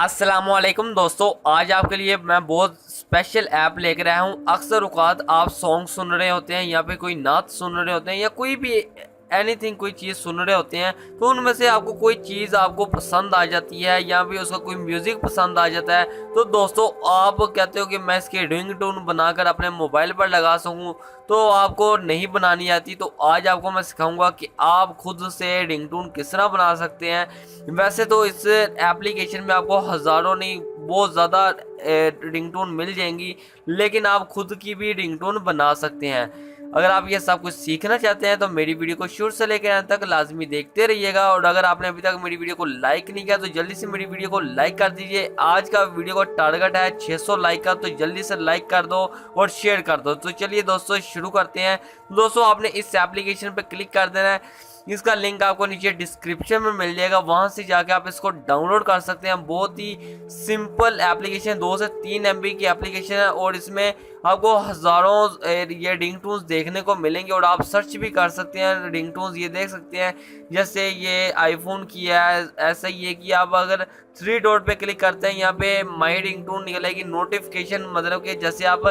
अस्सलामुअलैकुम दोस्तों, आज आपके लिए मैं बहुत स्पेशल ऐप लेकर आया हूँ। अक्सर औक़ात आप सॉन्ग सुन रहे होते हैं या फिर कोई नात सुन रहे होते हैं या कोई भी एनीथिंग कोई चीज़ सुन रहे होते हैं, तो उनमें से आपको कोई चीज़ आपको पसंद आ जाती है या फिर उसका कोई म्यूज़िक पसंद आ जाता है। तो दोस्तों आप कहते हो कि मैं इसकी रिंगटोन बनाकर अपने मोबाइल पर लगा सकूँ, तो आपको नहीं बनानी आती। तो आज आपको मैं सिखाऊंगा कि आप खुद से रिंगटोन किस तरह बना सकते हैं। वैसे तो इस एप्लीकेशन में आपको हज़ारों नहीं बहुत ज़्यादा रिंगटोन मिल जाएंगी, लेकिन आप खुद की भी रिंगटोन बना सकते हैं। अगर आप ये सब कुछ सीखना चाहते हैं तो मेरी वीडियो को शुरू से लेकर अंत तक लाजमी देखते रहिएगा। और अगर आपने अभी तक मेरी वीडियो को लाइक नहीं किया तो जल्दी से मेरी वीडियो को लाइक कर दीजिए। आज का वीडियो का टारगेट है 600 लाइक का, तो जल्दी से लाइक कर दो और शेयर कर दो। तो चलिए दोस्तों शुरू करते हैं। दोस्तों आपने इस एप्लीकेशन पर क्लिक कर देना है। इसका लिंक आपको नीचे डिस्क्रिप्शन में मिल जाएगा, वहां से जाके आप इसको डाउनलोड कर सकते हैं। बहुत ही सिंपल एप्लीकेशन, 2 से 3 MB की एप्लीकेशन है और इसमें आपको हज़ारों ये रिंगटोन्स देखने को मिलेंगे और आप सर्च भी कर सकते हैं। रिंगटोन्स ये देख सकते हैं, जैसे ये आईफोन की है, ऐसा ही है कि आप अगर 3 डॉट पे क्लिक करते हैं, यहाँ पे माई रिंगटोन निकलेगी नोटिफिकेशन, मतलब कि जैसे आप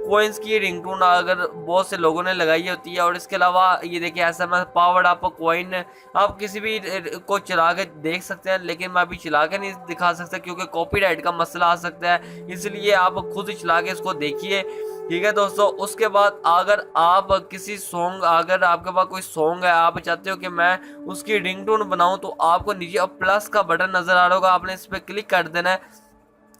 कोइंस की रिंगटोन अगर बहुत से लोगों ने लगाई होती है। और इसके अलावा ये देखिए SMS पावर्ड आप कोइन, आप किसी भी को चला के देख सकते हैं, लेकिन मैं अभी चला के नहीं दिखा सकता क्योंकि कॉपीराइट का मसला आ सकता है, इसलिए आप खुद चला के इसको देखिए। ठीक है दोस्तों, उसके बाद अगर आप किसी सॉन्ग, अगर आपके पास कोई सॉन्ग है, आप चाहते हो कि मैं उसकी रिंगटोन बनाऊं, तो आपको नीचे अब प्लस का बटन नजर आ रहा होगा, आपने इस पर क्लिक कर देना है।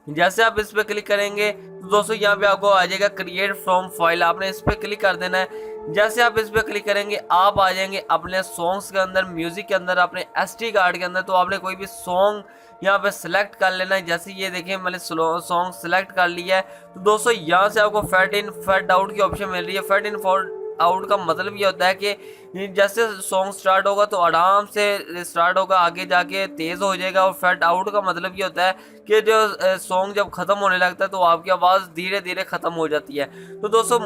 जैसे आप इस पे क्लिक करेंगे तो दोस्तों यहाँ पे आपको आ जाएगा क्रिएट फ्रॉम फाइल, आपने इस पे क्लिक कर देना है। जैसे आप इस पे क्लिक करेंगे आप आ जाएंगे अपने सॉन्ग्स के अंदर, म्यूजिक के अंदर, अपने SD कार्ड के अंदर। तो आपने कोई भी सॉन्ग यहाँ पे सिलेक्ट कर लेना है। जैसे ये देखिए मैंने सॉन्ग सिलेक्ट कर लिया है। तो दोस्तों यहाँ से आपको फेड इन फेड आउट की ऑप्शन मिल रही है। फेड इन आउट का मतलब ये होता है कि जैसे सॉन्ग स्टार्ट होगा तो आराम से स्टार्ट होगा, आगे जाके तेज हो जाएगा। और फेड आउट का मतलब ये होता है कि जो सॉन्ग जब खत्म होने लगता है तो आपकी आवाज़ धीरे धीरे खत्म हो जाती है। तो दोस्तों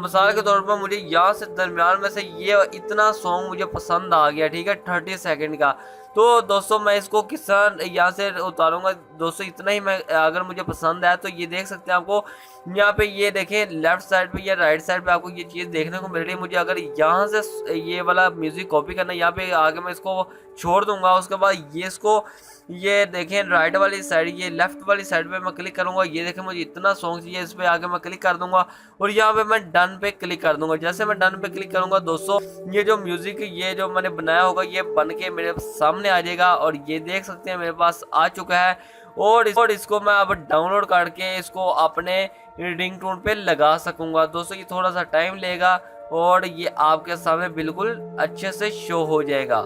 मिसाल के तौर पर मुझे यहाँ से दरमियान में से ये इतना सॉन्ग मुझे पसंद आ गया, ठीक है, 30 सेकंड का। तो दोस्तों मैं इसको किस तरह यहाँ से उतारूंगा, दोस्तों इतना ही मैं, अगर मुझे पसंद आया तो ये देख सकते हैं आपको यहाँ पे, ये देखें लेफ्ट साइड पे या राइट साइड पे आपको ये चीज़ देखने को मिल रही है। मुझे अगर यहाँ से ये वाला म्यूजिक कॉपी करना है, यहाँ पे आगे मैं इसको छोड़ दूंगा। उसके बाद ये इसको, ये देखें राइट वाली साइड, ये लेफ्ट वाली साइड पे मैं क्लिक करूंगा। ये देखें मुझे इतना सॉन्ग चाहिए, इस पे आगे मैं क्लिक कर दूंगा और यहाँ पे मैं डन पे क्लिक कर दूंगा। जैसे मैं डन पे क्लिक करूंगा दोस्तों ये जो म्यूजिक ये जो मैंने बनाया होगा ये बन के मेरे सामने आ जाएगा। और ये देख सकते हैं मेरे पास आ चुका है। और इसको मैं अब डाउनलोड करके इसको अपने रिंगटोन पे लगा सकूंगा। दोस्तों ये थोड़ा सा टाइम लेगा और ये आपके सामने बिल्कुल अच्छे से शो हो जाएगा।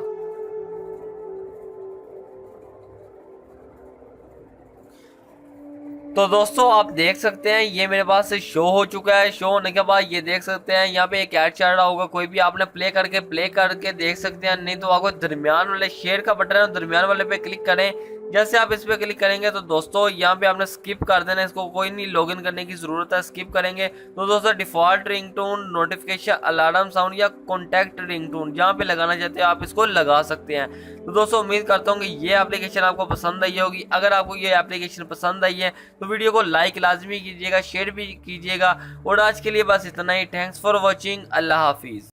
तो दोस्तों आप देख सकते हैं ये मेरे पास से शो हो चुका है। शो होने के बाद ये देख सकते हैं यहाँ पे एक ऐड चल रहा होगा, कोई भी आपने प्ले करके देख सकते हैं। नहीं तो आपको दरमियान वाले शेयर का बटन है, दरमियान वाले पे क्लिक करें। जैसे आप इस पे क्लिक करेंगे तो दोस्तों यहाँ पे आपने स्किप कर देना है, इसको कोई नहीं लॉगिन करने की जरूरत है, स्किप करेंगे। तो दोस्तों default ringtone, notification, alarm sound या कॉन्टैक्ट रिंगटोन जहाँ पे लगाना चाहते हैं आप इसको लगा सकते हैं। तो दोस्तों उम्मीद करता हूँ कि ये एप्लीकेशन आपको पसंद आई होगी। अगर आपको ये एप्लीकेशन पसंद आई है तो वीडियो को लाइक लाजमी कीजिएगा, शेयर भी कीजिएगा। और आज के लिए बस इतना ही। Thanks for watching. अल्लाह हाफिज़।